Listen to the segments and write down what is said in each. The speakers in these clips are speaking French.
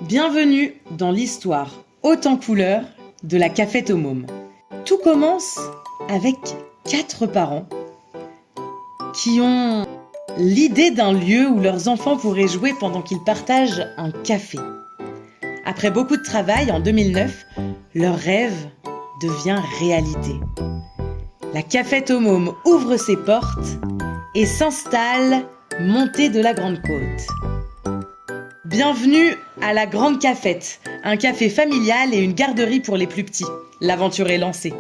Bienvenue dans l'histoire haute en couleurs de la cafette aux mômes. Tout commence avec 4 parents qui ont l'idée d'un lieu où leurs enfants pourraient jouer pendant qu'ils partagent un café. Après beaucoup de travail, en 2009, leur rêve devient réalité. La cafette aux mômes ouvre ses portes et s'installe montée de la Grande Côte. Bienvenue à la Grande Cafette, un café familial et une garderie pour les plus petits. L'aventure est lancée.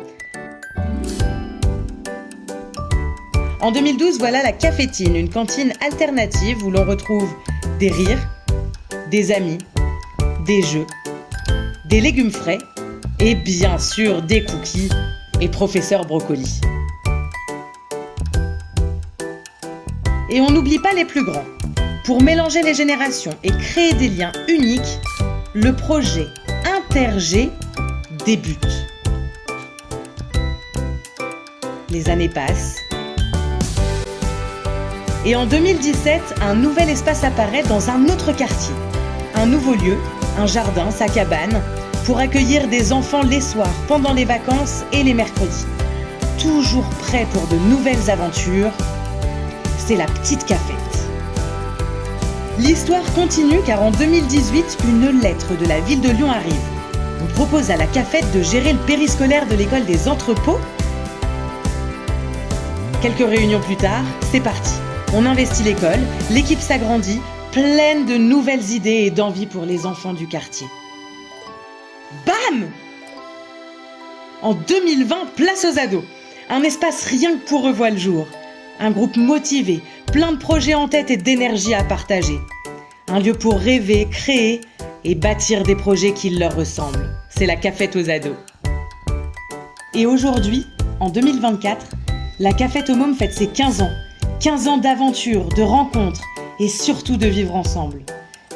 En 2012, voilà la Cafétine, une cantine alternative où l'on retrouve des rires, des amis, des jeux, des légumes frais et bien sûr des cookies et professeur Brocoli. Et on n'oublie pas les plus grands. Pour mélanger les générations et créer des liens uniques, le projet Interg débute. Les années passent. Et en 2017, un nouvel espace apparaît dans un autre quartier. Un nouveau lieu, un jardin, sa cabane, pour accueillir des enfants les soirs, pendant les vacances et les mercredis. Toujours prêt pour de nouvelles aventures, c'est la Petite Cafette. L'histoire continue car en 2018, une lettre de la ville de Lyon arrive. On propose à la Cafette de gérer le périscolaire de l'école des entrepôts. Quelques réunions plus tard, c'est parti. On investit l'école, l'équipe s'agrandit, pleine de nouvelles idées et d'envie pour les enfants du quartier. Bam! En 2020, place aux ados. Un espace rien que pour eux voit le jour. Un groupe motivé, plein de projets en tête et d'énergie à partager. Un lieu pour rêver, créer et bâtir des projets qui leur ressemblent. C'est la Cafette aux ados. Et aujourd'hui, en 2024, la Cafette aux mômes fête ses 15 ans. 15 ans d'aventure, de rencontres et surtout de vivre ensemble.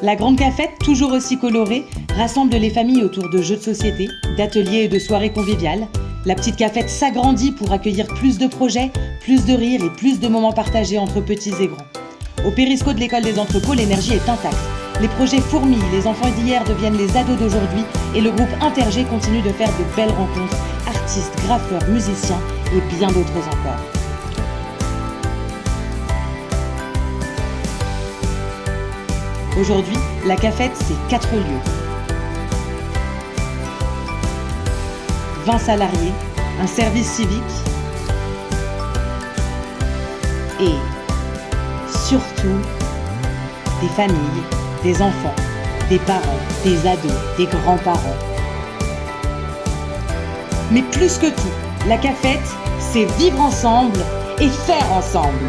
La Grande Cafette, toujours aussi colorée, rassemble les familles autour de jeux de société, d'ateliers et de soirées conviviales. La Petite Cafette s'agrandit pour accueillir plus de projets, plus de rires et plus de moments partagés entre petits et grands. Au périsco de l'école des entrepôts, l'énergie est intacte. Les projets fourmillent, les enfants d'hier deviennent les ados d'aujourd'hui et le groupe Interg continue de faire de belles rencontres, artistes, graffeurs, musiciens et bien d'autres encore. Aujourd'hui, la Cafette, c'est 4 lieux. 20 salariés, un service civique et surtout des familles, des enfants, des parents, des ados, des grands-parents. Mais plus que tout, la Cafette, c'est vivre ensemble et faire ensemble.